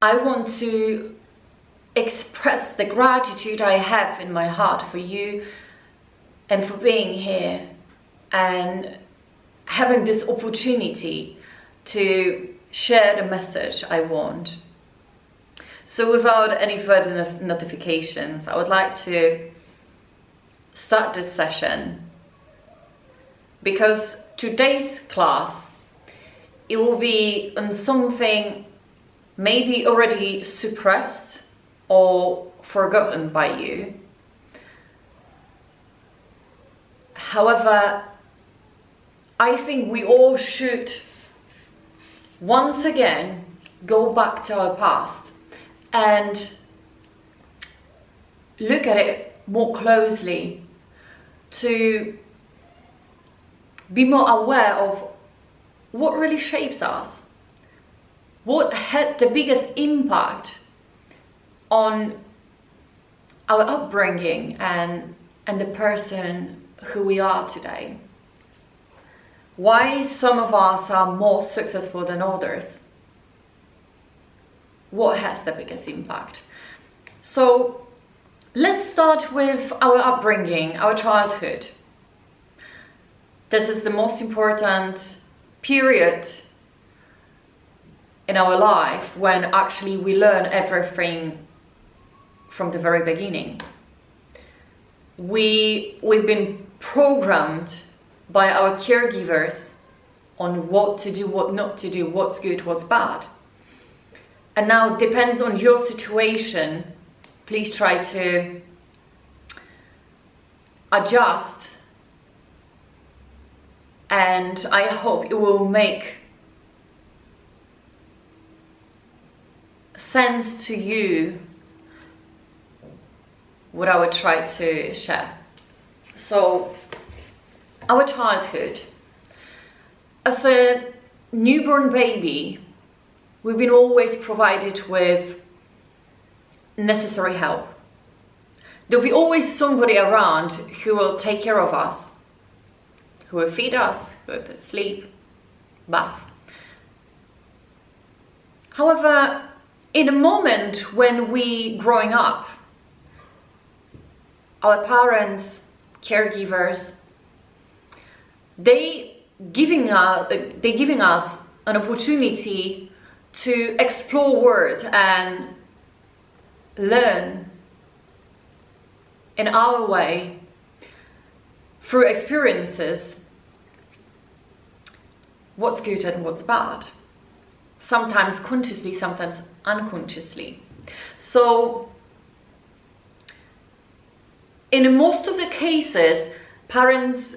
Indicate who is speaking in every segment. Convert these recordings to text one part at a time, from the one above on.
Speaker 1: I want to express the gratitude I have in my heart for you and for being here and having this opportunity to share the message I want. So without any further notifications, I would like to start this session, because today's class, it will be on something maybe already suppressed or forgotten by you. However, I think we all should once again go back to our past and look at it more closely, to be more aware of what really shapes us, what had the biggest impact on our upbringing and the person who we are today. Why some of us are more successful than others. What has the biggest impact? So let's start with our upbringing, our childhood. This is the most important period in our life when actually we learn everything from the very beginning. We've been programmed by our caregivers on what to do, what not to do, what's good, what's bad. And now it depends on your situation. Please try to adjust, and I hope it will make sense to you what I would try to share. So, our childhood. As a newborn baby, we've been always provided with necessary help. There'll be always somebody around who will take care of us, who will feed us, who will put sleep, bath. However, in a moment when we growing up, our parents, caregivers, they're giving us an opportunity to explore world and learn in our way through experiences what's good and what's bad, sometimes consciously, sometimes unconsciously. So in most of the cases, parents,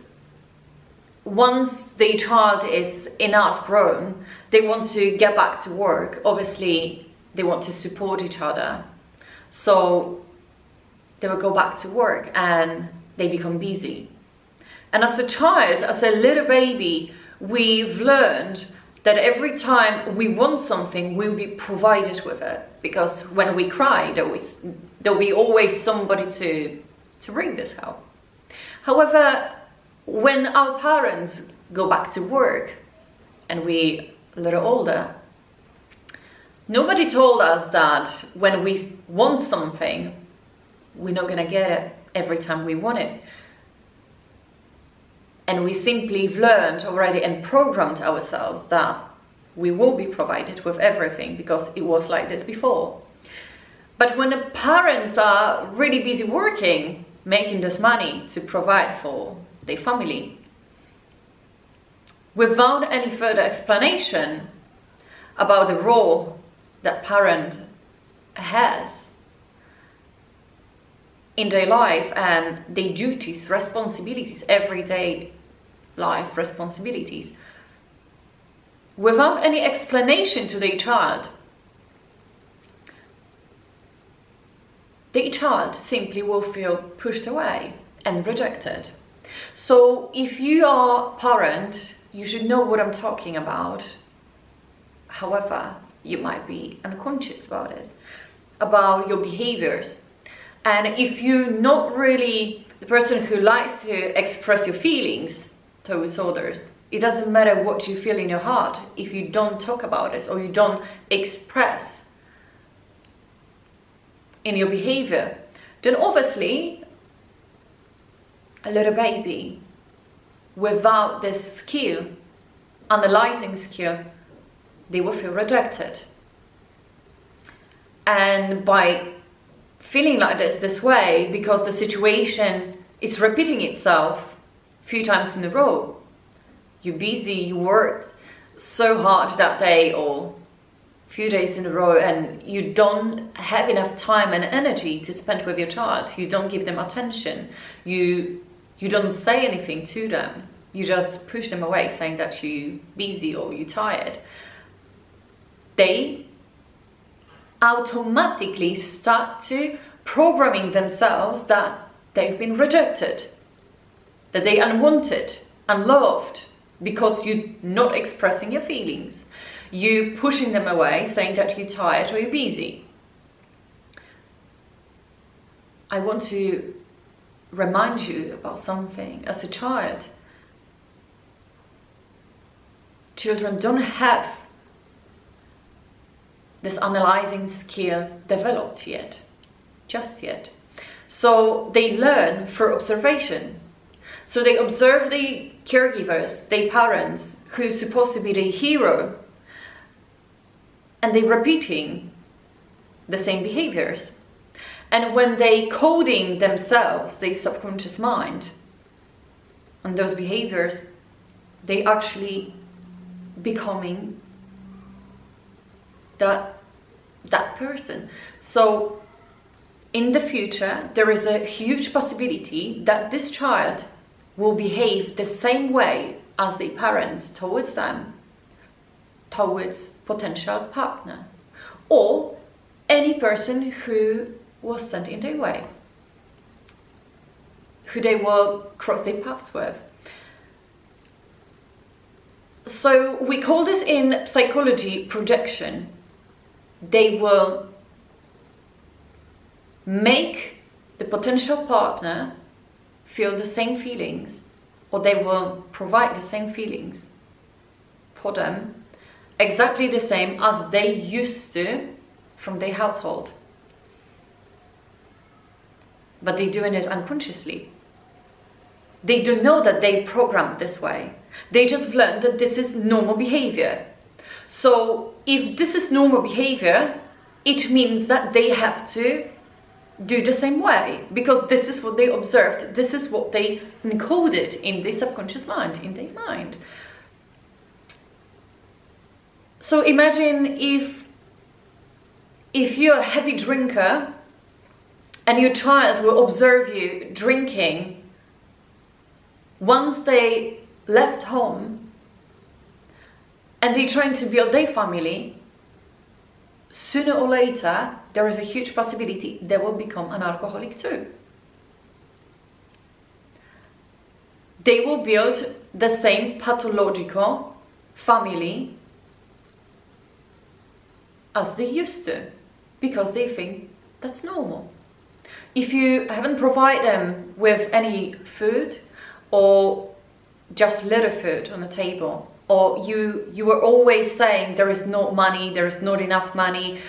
Speaker 1: once their child is enough grown, they want to get back to work. Obviously, they want to support each other. So they will go back to work and they become busy. And as a child, as a little baby, we've learned that every time we want something, we'll be provided with it. Because when we cry, there'll be always somebody to bring this help. However, when our parents go back to work and we're a little older, nobody told us that when we want something, we're not gonna get it every time we want it. And we simply learned already and programmed ourselves that we will be provided with everything because it was like this before. But when the parents are really busy working, making this money to provide for their family, without any further explanation about the role that parent has in their life and their duties, responsibilities, everyday life responsibilities, without any explanation to their child simply will feel pushed away and rejected. So if you are a parent, you should know what I'm talking about. However, you might be unconscious about it, about your behaviors. And if you're not really the person who likes to express your feelings towards others, it doesn't matter what you feel in your heart if you don't talk about it or you don't express in your behavior, then obviously a little baby without this skill, analyzing skill, they will feel rejected. And by feeling like this way, because the situation is repeating itself a few times in a row, you're busy, you worked so hard that day or a few days in a row, and you don't have enough time and energy to spend with your child. You don't give them attention. You don't say anything to them. You just push them away, saying that you're busy or you're tired. They automatically start to programming themselves that they've been rejected, that they unwanted, unloved, because you're not expressing your feelings. You pushing them away, saying that you're tired or you're busy. I want to remind you about something. As a child, children don't have this analyzing skill developed yet, just yet. So they learn through observation. So they observe the caregivers, the parents, who's supposed to be the hero, and they're repeating the same behaviors. And when they coding themselves, their subconscious mind, on those behaviors, they actually becoming that person. So in the future, there is a huge possibility that this child will behave the same way as the parents towards them, towards potential partner, or any person who was sent in their way, who they will cross their paths with. So we call this in psychology projection. They will make the potential partner feel the same feelings, or they will provide the same feelings for them, exactly the same as they used to from their household. But they're doing it unconsciously. They don't know that they programmed this way. They just learned that this is normal behavior. So if this is normal behavior, it means that they have to do the same way, because this is what they observed, this is what they encoded in their subconscious mind, in their mind. So imagine if you're a heavy drinker and your child will observe you drinking. Once they left home and they're trying to build their family, sooner or later there is a huge possibility they will become an alcoholic too. They will build the same pathological family as they used to, because they think that's normal. If you haven't provided them with any food, or just little food on the table, or you were always saying there is no money, there is not enough money,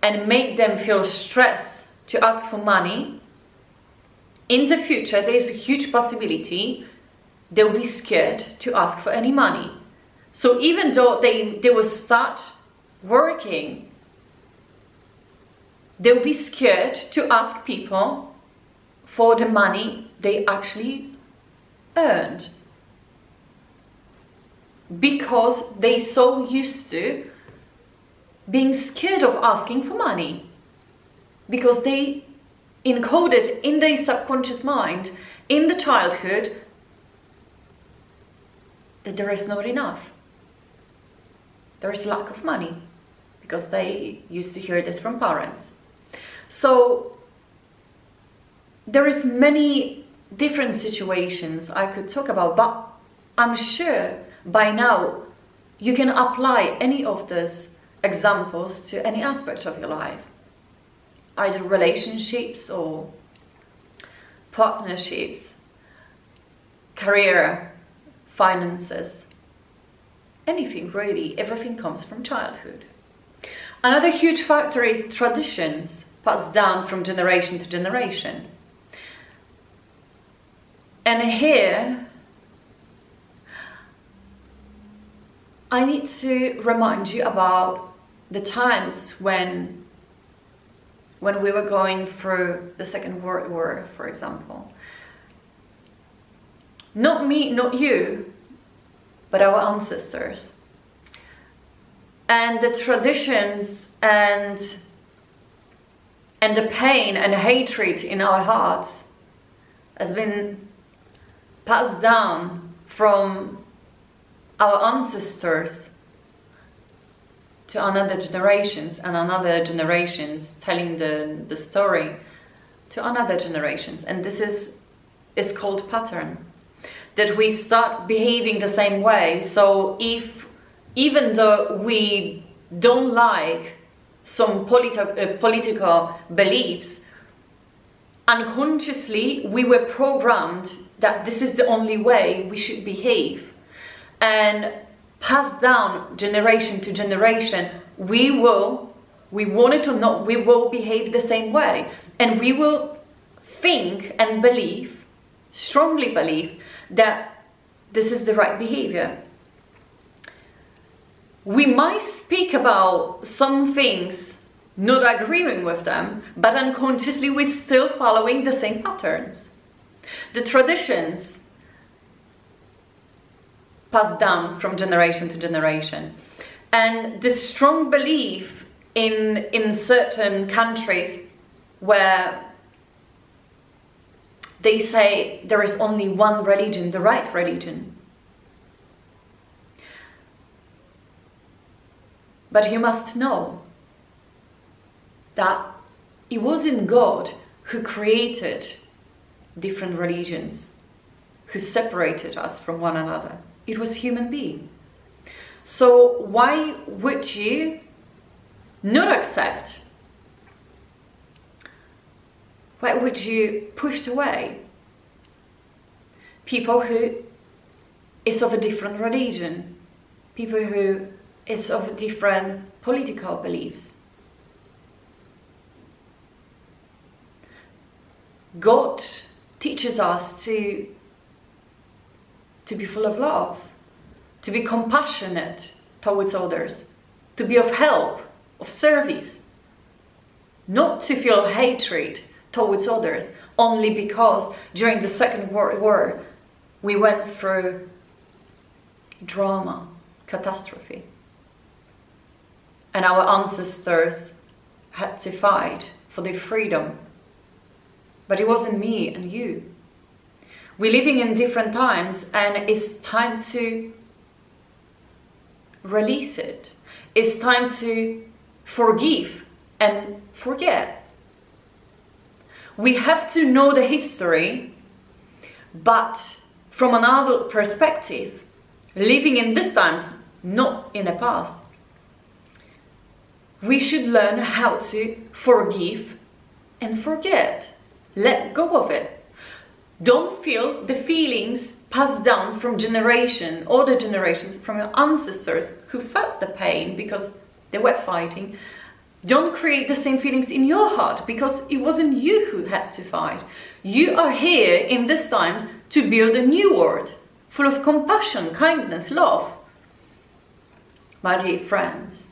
Speaker 1: and make them feel stressed to ask for money, in the future there is a huge possibility they'll be scared to ask for any money. So even though they will start working, they'll be scared to ask people for the money they actually earned, because they so used to being scared of asking for money, because they encoded in their subconscious mind in the childhood that there is not enough, there is lack of money, because they used to hear this from parents. So there is many different situations I could talk about, but I'm sure by now you can apply any of these examples to any aspect of your life, either relationships or partnerships, career, finances, anything really. Everything comes from childhood. Another huge factor is traditions. passed down from generation to generation. And here, I need to remind you about the times when we were going through the Second World War, for example. Not me, not you, but our ancestors. And the traditions and the pain and hatred in our hearts has been passed down from our ancestors to another generations, and another generations telling the story to another generations. And this is called pattern, that we start behaving the same way. So even though we don't like some political beliefs, unconsciously we were programmed that this is the only way we should behave, and passed down generation to generation. We want it or not, we will behave the same way, and we will think and believe, strongly believe, that this is the right behavior. We might speak about some things, not agreeing with them, but unconsciously we're still following the same patterns. The traditions passed down from generation to generation. And the strong belief in certain countries where they say there is only one religion, the right religion. But you must know that it wasn't God who created different religions, who separated us from one another. It was human being. So why would you not accept? Why would you push away people who is of a different religion, people who is of different political beliefs? God teaches us to be full of love, to be compassionate towards others, to be of help, of service, not to feel hatred towards others only because during the Second World War we went through drama, catastrophe, and our ancestors had to fight for their freedom. But it wasn't me and you. We're living in different times, and it's time to release it. It's time to forgive and forget. We have to know the history, but from an adult perspective, living in these times, not in the past. We should learn how to forgive and forget. Let go of it. Don't feel the feelings passed down from generation, older generations, from your ancestors who felt the pain because they were fighting. Don't create the same feelings in your heart because it wasn't you who had to fight. You are here in these times to build a new world full of compassion, kindness, love. My dear friends,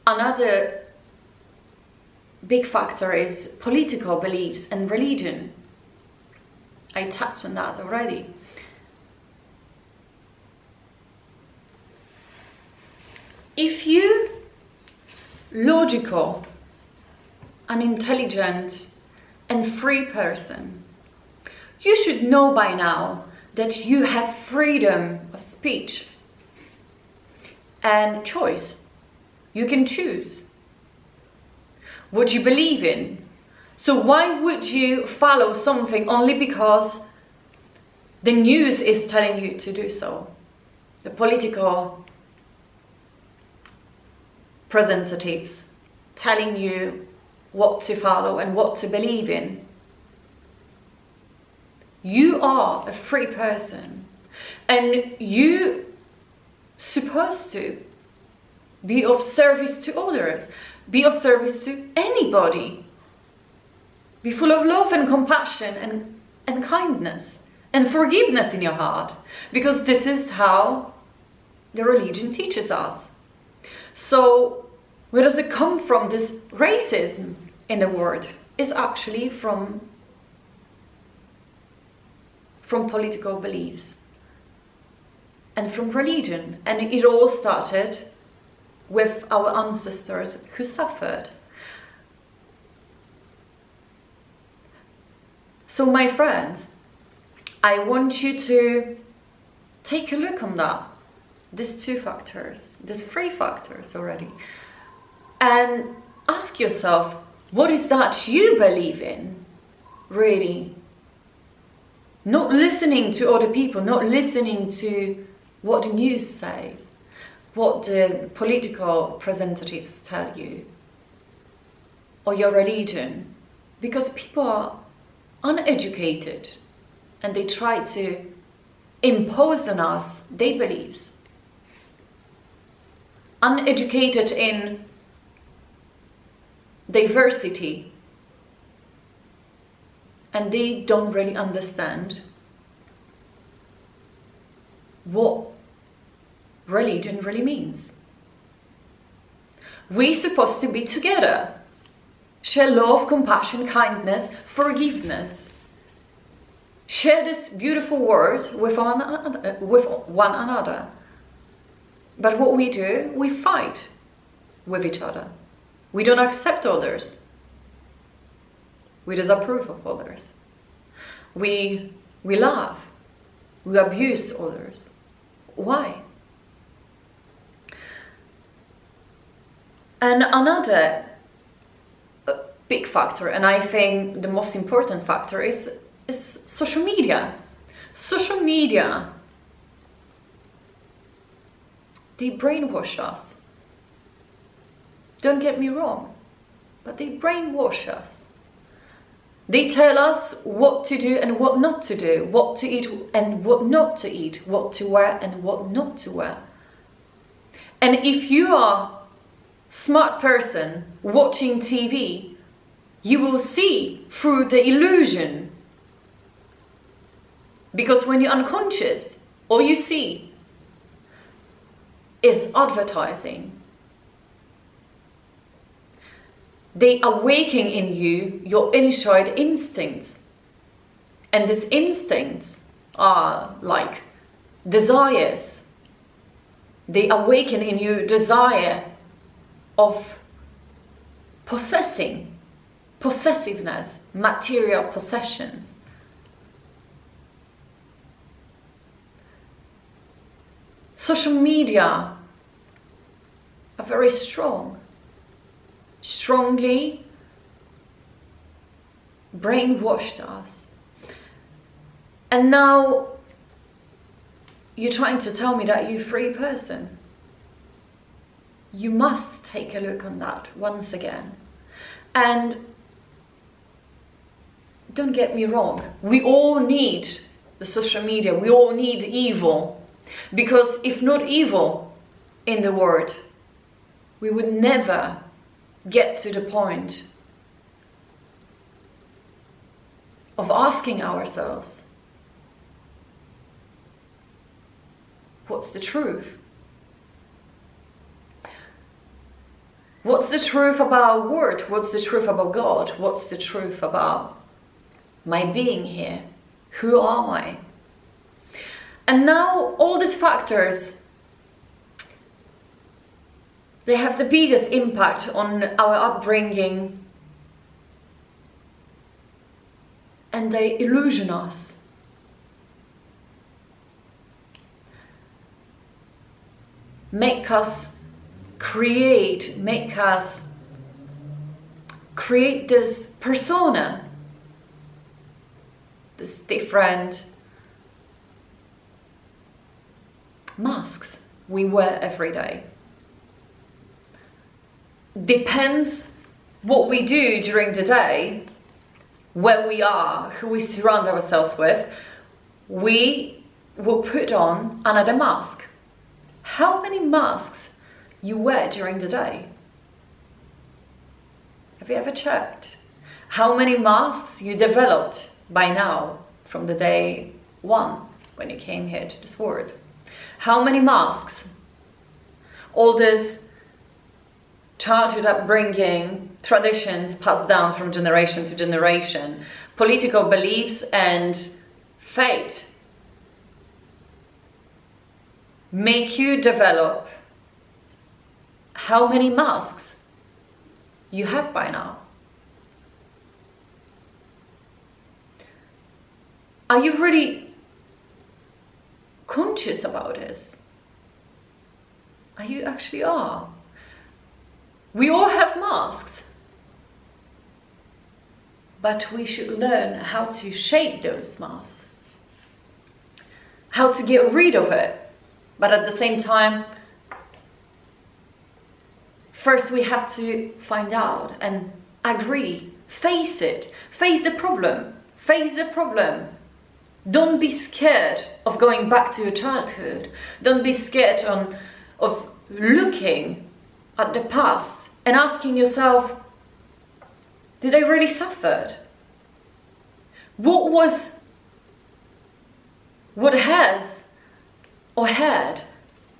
Speaker 1: another big factor is political beliefs and religion. I touched on that already. If you logical, an intelligent and free person, you should know by now that you have freedom of speech and choice. You can choose what you believe in. So why would you follow something only because the news is telling you to do so? The political representatives telling you what to follow and what to believe in. You are a free person, and you supposed to be of service to others. Be of service to anybody. Be full of love and compassion and kindness and forgiveness in your heart, because this is how the religion teaches us. So where does it come from, this racism in the world? Is actually from political beliefs and from religion. And it all started with our ancestors who suffered. So my friends, I want you to take a look on that. These 2 factors, these 3 factors already. And ask yourself, what is that you believe in, really? Not listening to other people, not listening to what the news says, what the political representatives tell you, or your religion. Because people are uneducated and they try to impose on us their beliefs. Uneducated in diversity, and they don't really understand what religion really means. We're supposed to be together, share love, compassion, kindness, forgiveness, share this beautiful word with one another. But what we do, we fight with each other. We don't accept others. We disapprove of others. We laugh. We abuse others. Why? And another big factor, and I think the most important factor, is social media. Social media, they brainwash us. Don't get me wrong, but they brainwash us. They tell us what to do and what not to do, what to eat and what not to eat, what to wear and what not to wear. And if you are a smart person watching TV, you will see through the illusion. Because when you're unconscious, all you see is advertising. They awaken in you your inside instincts. And these instincts are like desires. They awaken in you desire of possessiveness, material possessions. Social media are very strongly brainwashed us. And now you're trying to tell me that you're a free person. You must take a look on that once again. And don't get me wrong, we all need the social media, we all need evil. Because if not evil in the world, we would never get to the point of asking ourselves, what's the truth? What's the truth about our word? What's the truth about God? What's the truth about my being here? Who am I? And now all these factors, they have the biggest impact on our upbringing, and they illusion us. Make us create this persona, this different masks we wear every day. Depends what we do during the day, where we are, who we surround ourselves with, we will put on another mask. How many masks you wear during the day? Have you ever checked how many masks you developed by now from the day one when you came here to this world? How many masks? All this childhood upbringing, traditions passed down from generation to generation, political beliefs and fate make you develop how many masks you have by now. Are you really conscious about this? Are you actually are? We all have masks, but we should learn how to shape those masks, how to get rid of it. But at the same time, first we have to find out and agree, face it, face the problem, face the problem. Don't be scared of going back to your childhood. Don't be scared of looking at the past and asking yourself, did I really suffer? What has or had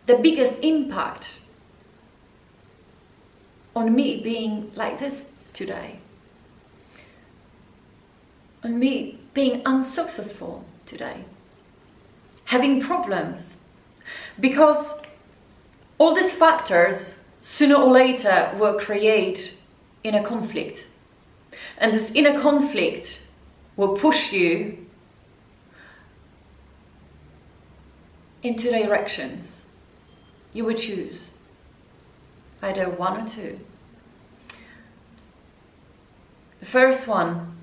Speaker 1: the biggest impact on me being like this today? On me being unsuccessful today? Having problems? Because all these factors sooner or later will create inner conflict. And this inner conflict will push you into directions you would choose, either one or two. The first one,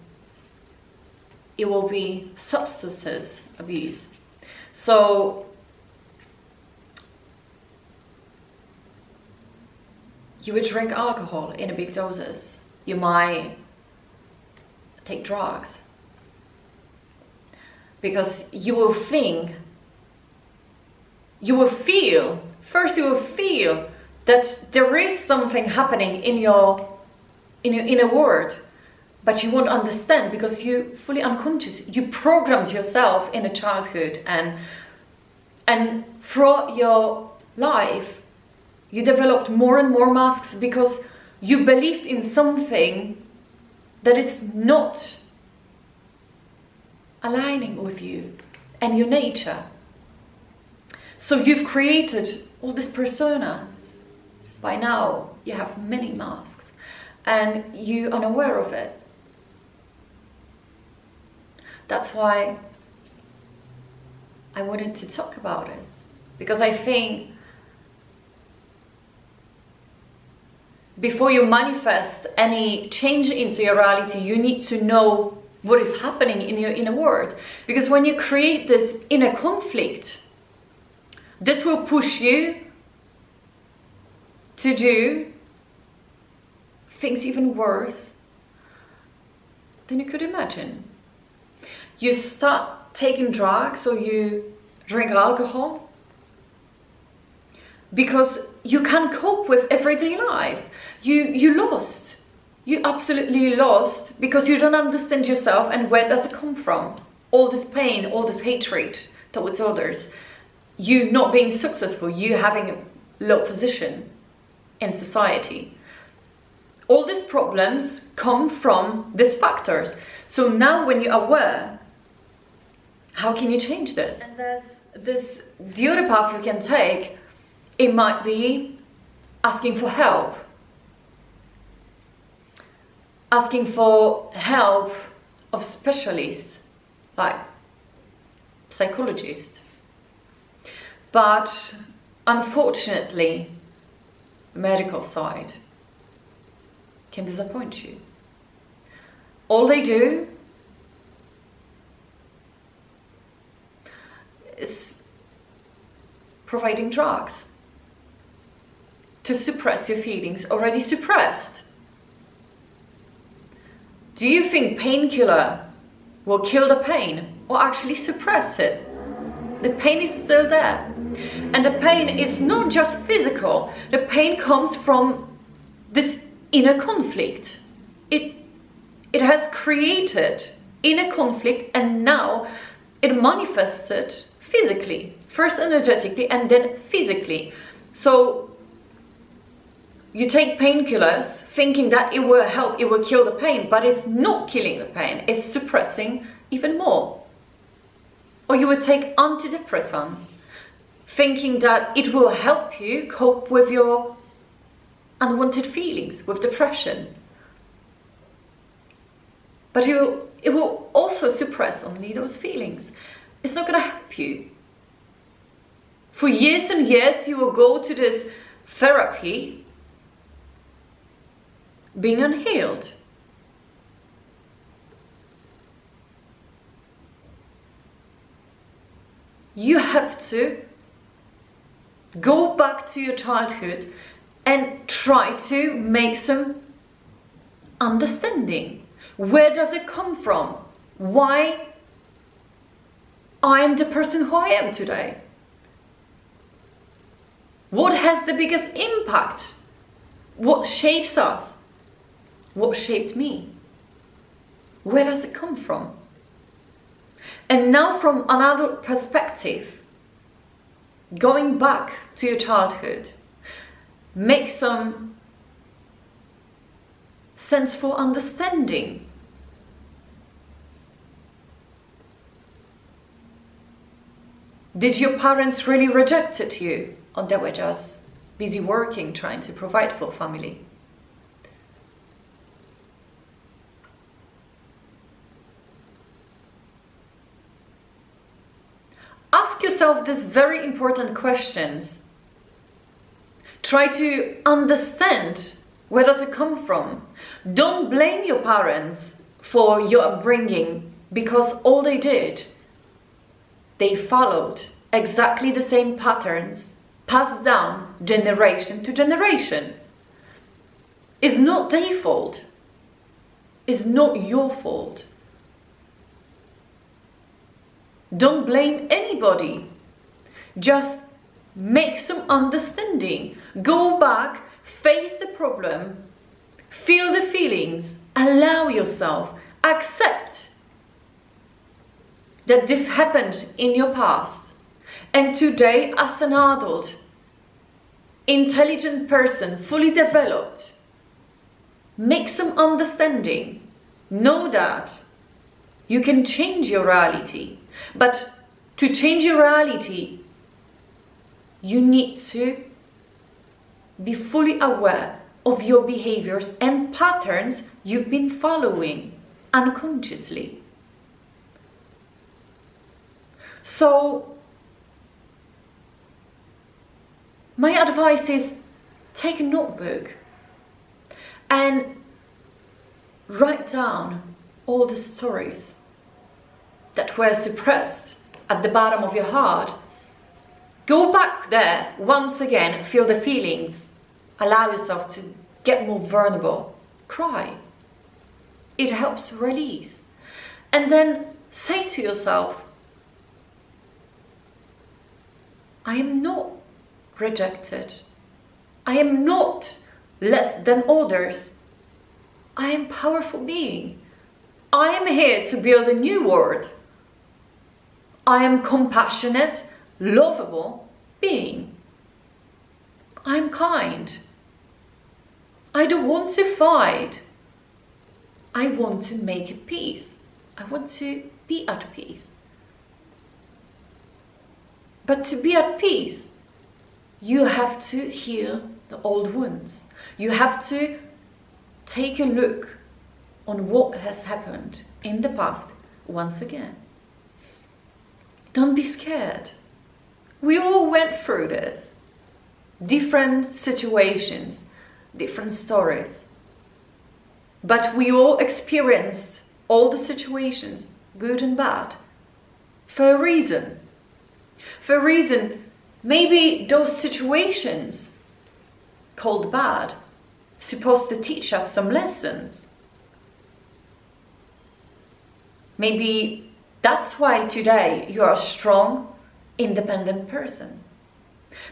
Speaker 1: it will be substances abuse. So you would drink alcohol in big doses. You might take drugs because you will feel that there is something happening in your inner world, but you won't understand because you're fully unconscious. You programmed yourself in a childhood, and throughout your life you developed more and more masks because you believed in something that is not aligning with you and your nature. So you've created all these personas. By now you have many masks and you're unaware of it. That's why I wanted to talk about this, because I think before you manifest any change into your reality, you need to know what is happening in your inner world. Because when you create this inner conflict, this will push you to do things even worse than you could imagine. You start taking drugs or you drink alcohol because you can't cope with everyday life. You lost. You absolutely lost because you don't understand yourself, and where does it come from? All this pain, all this hatred towards others, you not being successful, you having a low position in society. All these problems come from these factors. So now when you're aware, how can you change this? And there's the other path you can take. It might be asking for help. Asking for help of specialists, like psychologists. But unfortunately, the medical side can disappoint you. All they do is providing drugs to suppress your feelings already suppressed. Do you think painkiller will kill the pain or actually suppress it? The pain is still there. And the pain is not just physical. The pain comes from this inner conflict it has created inner conflict, and now it manifested physically, first energetically and then physically. So you take painkillers thinking that it will help, it will kill the pain, but it's not killing the pain, it's suppressing even more. Or you would take antidepressants thinking that it will help you cope with your unwanted feelings, with depression. But it will also suppress only those feelings. It's not going to help you. For years and years you will go to this therapy being unhealed. You have to go back to your childhood and try to make some understanding. Where does it come from? Why I am the person who I am today? What has the biggest impact? What shapes us? What shaped me? Where does it come from? And now from another perspective, going back to your childhood, make some senseful understanding. Did your parents really rejected you, or they were just busy working, trying to provide for family? Ask yourself these very important questions. Try to understand, where does it come from? Don't blame your parents for your upbringing, because all they did, they followed exactly the same patterns passed down generation to generation. It's not their fault. It's not your fault. Don't blame anybody. Just make some understanding. Go back, face the problem, feel the feelings, allow yourself, accept that this happened in your past. And today, as an adult, intelligent person, fully developed, make some understanding. Know that you can change your reality. But to change your reality, you need to be fully aware of your behaviors and patterns you've been following unconsciously. So, my advice is, take a notebook and write down all the stories that were suppressed at the bottom of your heart. Go back there once again, feel the feelings, allow yourself to get more vulnerable, cry. It helps release. And then say to yourself, I am not rejected. I am not less than others. I am a powerful being. I am here to build a new world. I am compassionate, lovable being. I am kind. I don't want to fight. I want to make a peace. I want to be at peace. But to be at peace, you have to heal the old wounds. You have to take a look on what has happened in the past once again. Don't be scared. We all went through this. Different situations, different stories. But we all experienced all the situations, good and bad, for a reason. For a reason, maybe those situations called bad supposed to teach us some lessons. Maybe that's why today you are a strong, independent person.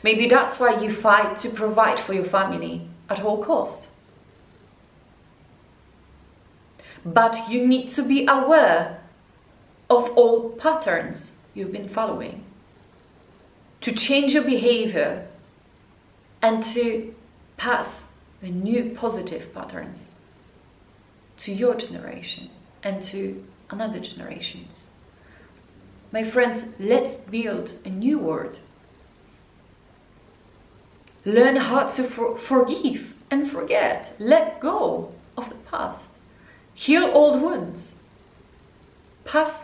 Speaker 1: Maybe that's why you fight to provide for your family at all cost. but you need to be aware of all patterns you've been following, to change your behavior and to pass the new positive patterns to your generation and to another generations. My friends, let's build a new world. Learn how to forgive and forget. Let go of the past. Heal old wounds. Past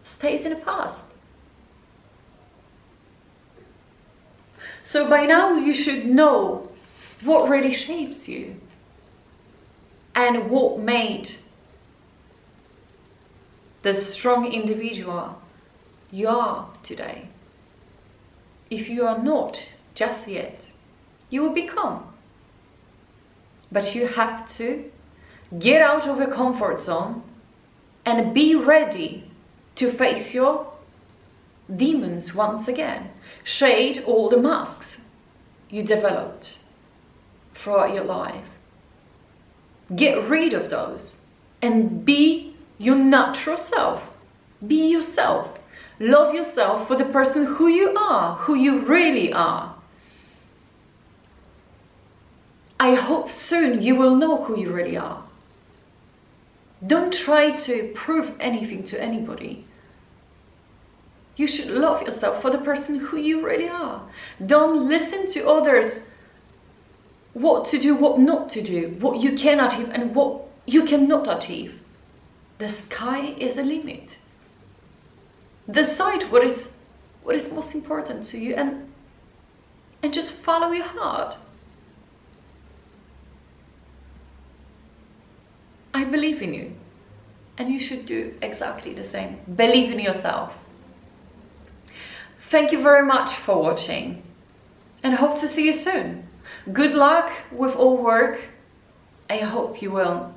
Speaker 1: stays in the past. So by now you should know what really shapes you and what made the strong individual you are today. If you are not just yet, you will become. But you have to get out of your comfort zone and be ready to face your demons once again. Shade all the masks you developed throughout your life. Get rid of those and be your natural self. Be yourself. Love yourself for the person who you are, who you really are. I hope soon you will know who you really are. Don't try to prove anything to anybody. You should love yourself for the person who you really are. Don't listen to others what to do, what not to do, what you can achieve and what you cannot achieve. The sky is the limit. Decide what is most important to you and just follow your heart. I believe in you, and you should do exactly the same. Believe in yourself. Thank you very much for watching, and hope to see you soon. Good luck with all work. I hope you will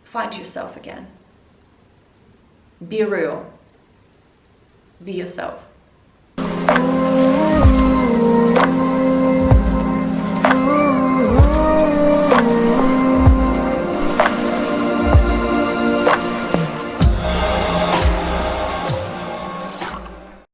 Speaker 1: find yourself again. Be real. Be yourself.